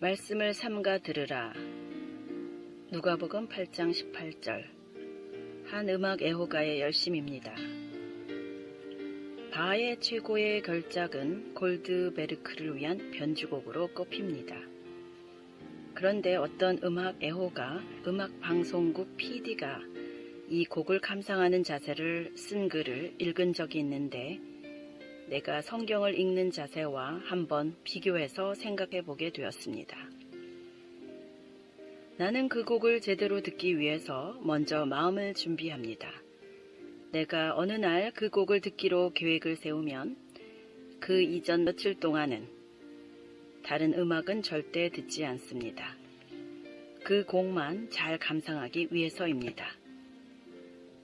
말씀을 삼가 들으라. 누가복음 8장 18절. 한 음악 애호가의 열심입니다. 바하의 최고의 걸작은 골드베르크를 위한 변주곡으로 꼽힙니다. 그런데 어떤 음악 애호가, 음악방송국 PD가 이 곡을 감상하는 자세를 쓴 글을 읽은 적이 있는데 내가 성경을 읽는 자세와 한번 비교해서 생각해 보게 되었습니다. 나는 그 곡을 제대로 듣기 위해서 먼저 마음을 준비합니다. 내가 어느 날 그 곡을 듣기로 계획을 세우면 그 이전 며칠 동안은 다른 음악은 절대 듣지 않습니다. 그 곡만 잘 감상하기 위해서입니다.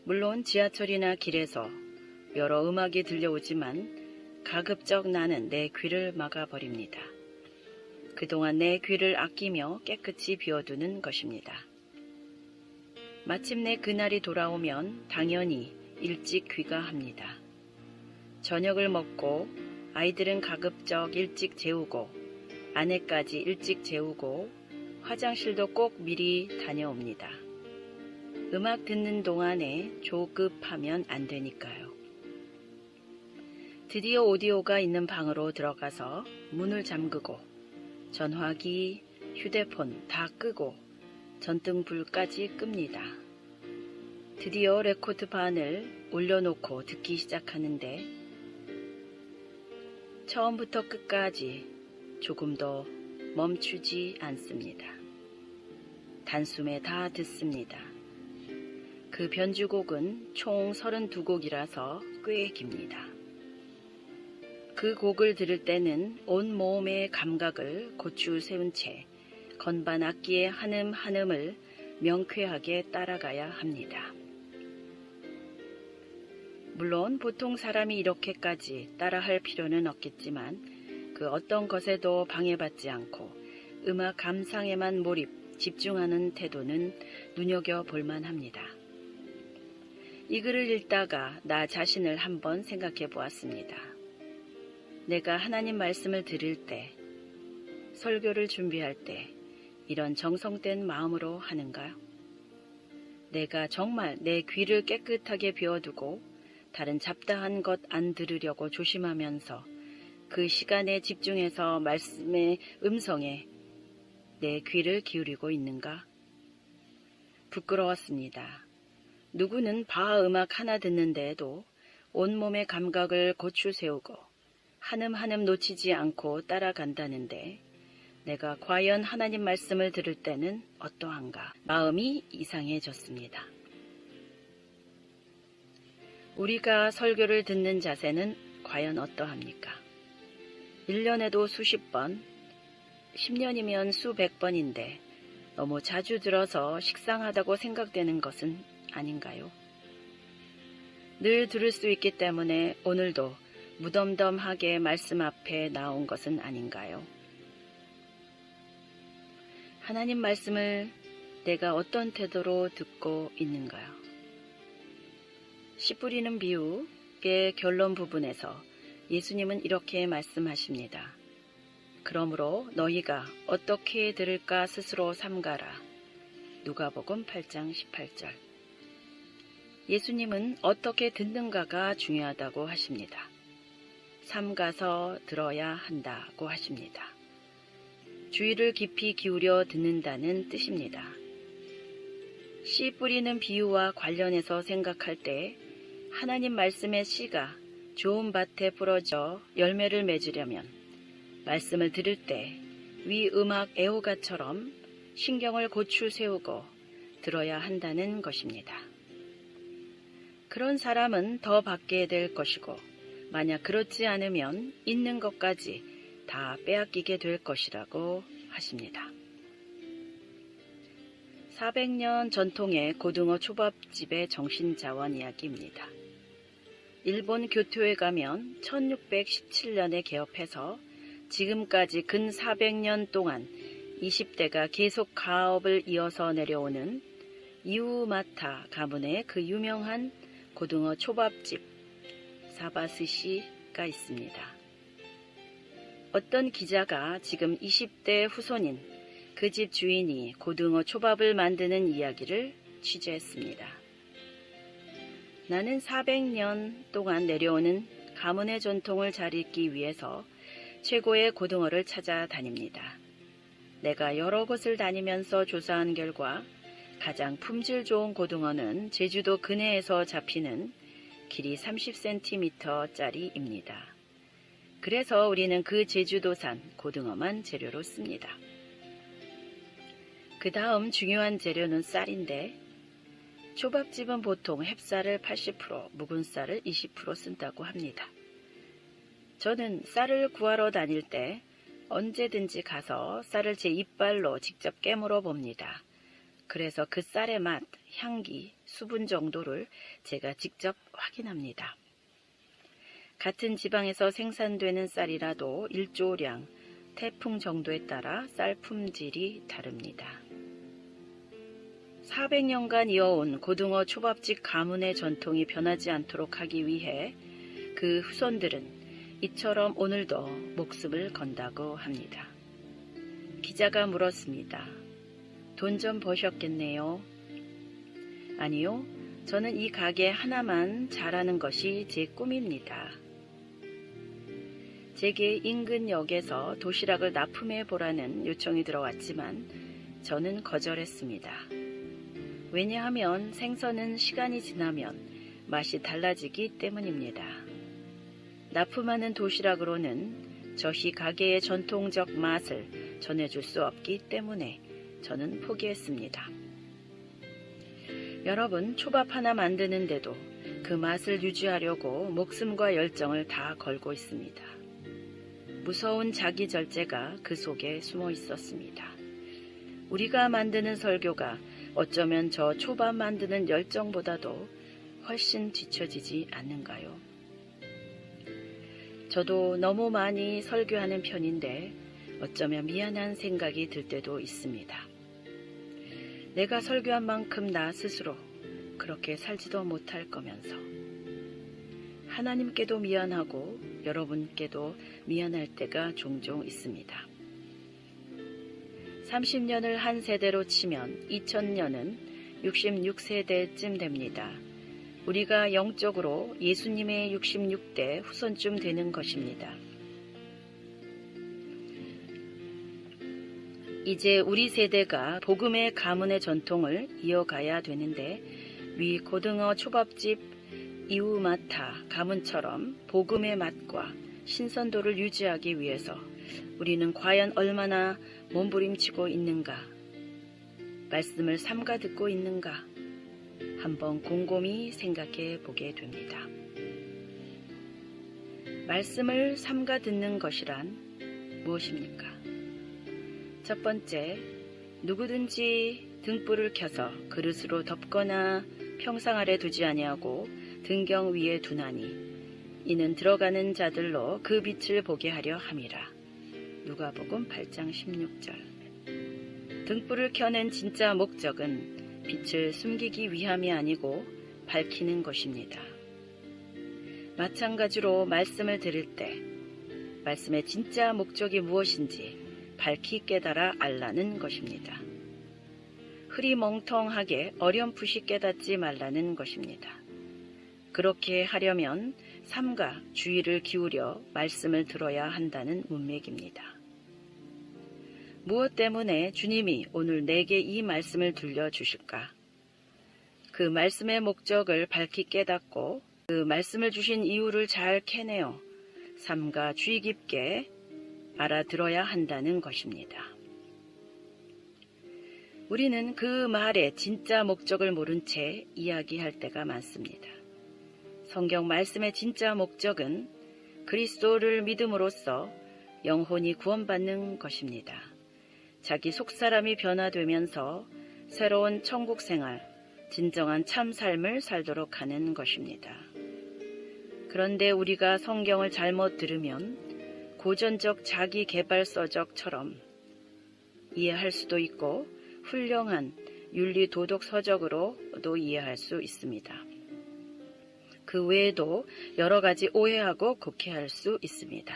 물론 지하철이나 길에서 여러 음악이 들려오지만 가급적 나는 내 귀를 막아버립니다. 그동안 내 귀를 아끼며 깨끗이 비워두는 것입니다. 마침내 그날이 돌아오면 당연히 일찍 귀가합니다. 저녁을 먹고 아이들은 가급적 일찍 재우고 아내까지 일찍 재우고 화장실도 꼭 미리 다녀옵니다. 음악 듣는 동안에 조급하면 안 되니까요. 드디어 오디오가 있는 방으로 들어가서 문을 잠그고 전화기, 휴대폰 다 끄고 전등불까지 끕니다. 드디어 레코드판을 올려놓고 듣기 시작하는데 처음부터 끝까지 조금도 멈추지 않습니다. 단숨에 다 듣습니다. 그 변주곡은 총 32곡이라서 꽤 깁니다. 그 곡을 들을 때는 온 몸의 감각을 고추 세운 채 건반 악기의 한음 한음을 명쾌하게 따라가야 합니다. 물론 보통 사람이 이렇게까지 따라할 필요는 없겠지만 그 어떤 것에도 방해받지 않고 음악 감상에만 몰입, 집중하는 태도는 눈여겨볼 만합니다. 이 글을 읽다가 나 자신을 한번 생각해 보았습니다. 내가 하나님 말씀을 들을 때, 설교를 준비할 때 이런 정성된 마음으로 하는가요? 내가 정말 내 귀를 깨끗하게 비워두고 다른 잡다한 것 안 들으려고 조심하면서 그 시간에 집중해서 말씀의 음성에 내 귀를 기울이고 있는가? 부끄러웠습니다. 누구는 바하 음악 하나 듣는데에도 온몸의 감각을 고추 세우고 한음 한음 놓치지 않고 따라간다는데 내가 과연 하나님 말씀을 들을 때는 어떠한가? 마음이 이상해졌습니다. 우리가 설교를 듣는 자세는 과연 어떠합니까? 1년에도 수십 번, 10년이면 수백 번인데 너무 자주 들어서 식상하다고 생각되는 것은 아닌가요? 늘 들을 수 있기 때문에 오늘도 무덤덤하게 말씀 앞에 나온 것은 아닌가요? 하나님 말씀을 내가 어떤 태도로 듣고 있는가요? 씨 뿌리는 비유의 결론 부분에서 예수님은 이렇게 말씀하십니다. 그러므로 너희가 어떻게 들을까 스스로 삼가라. 누가복음 8장 18절. 예수님은 어떻게 듣는가가 중요하다고 하십니다. 삼가서 들어야 한다고 하십니다. 주의를 깊이 기울여 듣는다는 뜻입니다. 씨 뿌리는 비유와 관련해서 생각할 때 하나님 말씀의 씨가 좋은 밭에 뿌려져 열매를 맺으려면 말씀을 들을 때 위 음악 애호가처럼 신경을 고추 세우고 들어야 한다는 것입니다. 그런 사람은 더 받게 될 것이고 만약 그렇지 않으면 있는 것까지 다 빼앗기게 될 것이라고 하십니다. 400년 전통의 고등어 초밥집의 정신자원 이야기입니다. 일본 교토에 가면 1617년에 개업해서 지금까지 근 400년 동안 20대가 계속 가업을 이어서 내려오는 이우마타 가문의 그 유명한 고등어 초밥집 사바스시가 있습니다. 어떤 기자가 지금 20대 후손인 그 집 주인이 고등어 초밥을 만드는 이야기를 취재했습니다. 나는 400년 동안 내려오는 가문의 전통을 잘 잇기 위해서 최고의 고등어를 찾아다닙니다. 내가 여러 곳을 다니면서 조사한 결과 가장 품질 좋은 고등어는 제주도 근해에서 잡히는 길이 30cm짜리입니다. 그래서 우리는 그 제주도산 고등어만 재료로 씁니다. 그 다음 중요한 재료는 쌀인데 초밥집은 보통 햅쌀을 80%, 묵은 쌀을 20% 쓴다고 합니다. 저는 쌀을 구하러 다닐 때 언제든지 가서 쌀을 제 이빨로 직접 깨물어 봅니다. 그래서 그 쌀의 맛, 향기, 수분 정도를 제가 직접 확인합니다. 같은 지방에서 생산되는 쌀이라도 일조량, 태풍 정도에 따라 쌀 품질이 다릅니다. 400년간 이어온 고등어 초밥집 가문의 전통이 변하지 않도록 하기 위해 그 후손들은 이처럼 오늘도 목숨을 건다고 합니다. 기자가 물었습니다. 돈 좀 버셨겠네요. 아니요, 저는 이 가게 하나만 잘하는 것이 제 꿈입니다. 제게 인근 역에서 도시락을 납품해 보라는 요청이 들어왔지만 저는 거절했습니다. 왜냐하면 생선은 시간이 지나면 맛이 달라지기 때문입니다. 납품하는 도시락으로는 저희 가게의 전통적 맛을 전해줄 수 없기 때문에 저는 포기했습니다. 여러분, 초밥 하나 만드는데도 그 맛을 유지하려고 목숨과 열정을 다 걸고 있습니다. 무서운 자기 절제가 그 속에 숨어 있었습니다. 우리가 만드는 설교가 어쩌면 저 초밥 만드는 열정보다도 훨씬 뒤처지지 않는가요? 저도 너무 많이 설교하는 편인데 어쩌면 미안한 생각이 들 때도 있습니다. 내가 설교한 만큼 나 스스로 그렇게 살지도 못할 거면서 하나님께도 미안하고 여러분께도 미안할 때가 종종 있습니다. 30년을 한 세대로 치면 2000년은 66세대쯤 됩니다. 우리가 영적으로 예수님의 66대 후손쯤 되는 것입니다. 이제 우리 세대가 복음의 가문의 전통을 이어가야 되는데 위 고등어 초밥집 이우마타 가문처럼 복음의 맛과 신선도를 유지하기 위해서 우리는 과연 얼마나 몸부림치고 있는가, 말씀을 삼가 듣고 있는가 한번 곰곰이 생각해 보게 됩니다. 말씀을 삼가 듣는 것이란 무엇입니까? 첫 번째, 누구든지 등불을 켜서 그릇으로 덮거나 평상 아래 두지 아니하고 등경 위에 두나니 이는 들어가는 자들로 그 빛을 보게 하려 함이라. 누가복음 8장 16절. 등불을 켜는 진짜 목적은 빛을 숨기기 위함이 아니고 밝히는 것입니다. 마찬가지로 말씀을 들을 때 말씀의 진짜 목적이 무엇인지 밝히 깨달아 알라는 것입니다. 흐리멍텅하게 어렴풋이 깨닫지 말라는 것입니다. 그렇게 하려면 삼가 주의를 기울여 말씀을 들어야 한다는 문맥입니다. 무엇 때문에 주님이 오늘 내게 이 말씀을 들려주실까? 그 말씀의 목적을 밝히 깨닫고 그 말씀을 주신 이유를 잘 캐내어 삼가 주의 깊게 알아들어야 한다는 것입니다. 우리는 그 말의 진짜 목적을 모른 채 이야기할 때가 많습니다. 성경 말씀의 진짜 목적은 그리스도를 믿음으로써 영혼이 구원받는 것입니다. 자기 속사람이 변화되면서 새로운 천국 생활, 진정한 참 삶을 살도록 하는 것입니다. 그런데 우리가 성경을 잘못 들으면 고전적 자기 개발서적처럼 이해할 수도 있고 훌륭한 윤리 도덕 서적으로도 이해할 수 있습니다. 그 외에도 여러 가지 오해하고 곡해할 수 있습니다.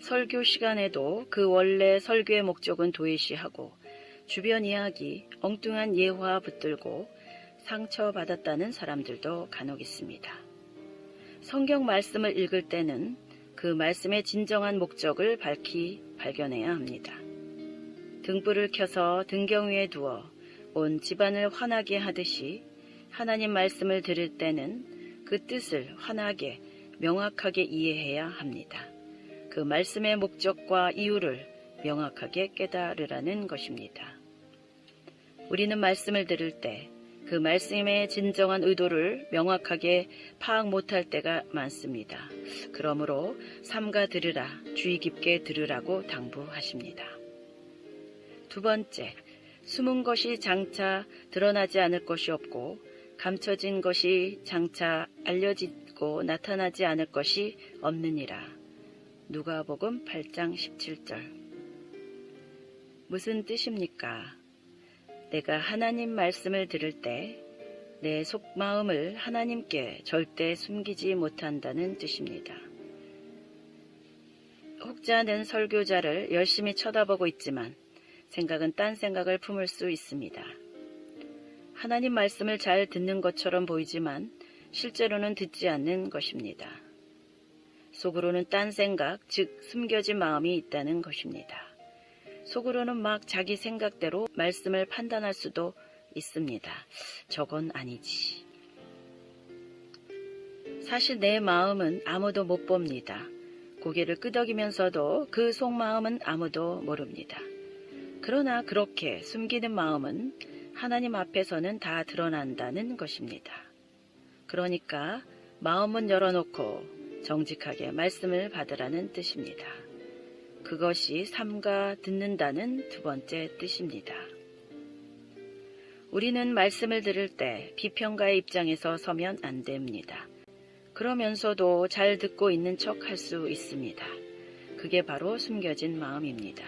설교 시간에도 그 원래 설교의 목적은 도외시하고 주변 이야기, 엉뚱한 예화 붙들고 상처받았다는 사람들도 간혹 있습니다. 성경 말씀을 읽을 때는 그 말씀의 진정한 목적을 밝히 발견해야 합니다. 등불을 켜서 등경 위에 두어 온 집안을 환하게 하듯이 하나님 말씀을 들을 때는 그 뜻을 환하게 명확하게 이해해야 합니다. 그 말씀의 목적과 이유를 명확하게 깨달으라는 것입니다. 우리는 말씀을 들을 때 그 말씀의 진정한 의도를 명확하게 파악 못할 때가 많습니다. 그러므로 삼가 들으라, 주의 깊게 들으라고 당부하십니다. 두 번째, 숨은 것이 장차 드러나지 않을 것이 없고 감춰진 것이 장차 알려지고 나타나지 않을 것이 없느니라. 누가복음 8장 17절. 무슨 뜻입니까? 내가 하나님 말씀을 들을 때 내 속마음을 하나님께 절대 숨기지 못한다는 뜻입니다. 혹자는 설교자를 열심히 쳐다보고 있지만 생각은 딴 생각을 품을 수 있습니다. 하나님 말씀을 잘 듣는 것처럼 보이지만 실제로는 듣지 않는 것입니다. 속으로는 딴 생각, 즉 숨겨진 마음이 있다는 것입니다. 속으로는 막 자기 생각대로 말씀을 판단할 수도 있습니다. 저건 아니지. 사실 내 마음은 아무도 못 봅니다. 고개를 끄덕이면서도 그 속마음은 아무도 모릅니다. 그러나 그렇게 숨기는 마음은 하나님 앞에서는 다 드러난다는 것입니다. 그러니까 마음은 열어놓고 정직하게 말씀을 받으라는 뜻입니다. 그것이 삼가 듣는다는 두 번째 뜻입니다. 우리는 말씀을 들을 때 비평가의 입장에서 서면 안 됩니다. 그러면서도 잘 듣고 있는 척 할 수 있습니다. 그게 바로 숨겨진 마음입니다.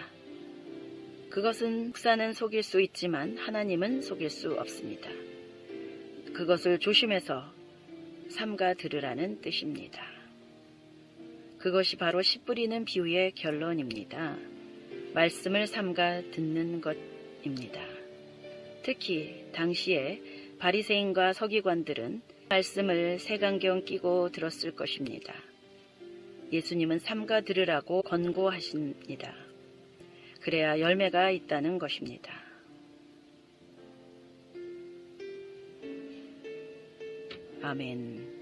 그것은 목사는 속일 수 있지만 하나님은 속일 수 없습니다. 그것을 조심해서 삼가 들으라는 뜻입니다. 그것이 바로 씨 뿌리는 비유의 결론입니다. 말씀을 삼가 듣는 것입니다. 특히 당시에 바리새인과 서기관들은 말씀을 색안경 끼고 들었을 것입니다. 예수님은 삼가 들으라고 권고하십니다. 그래야 열매가 있다는 것입니다. 아멘.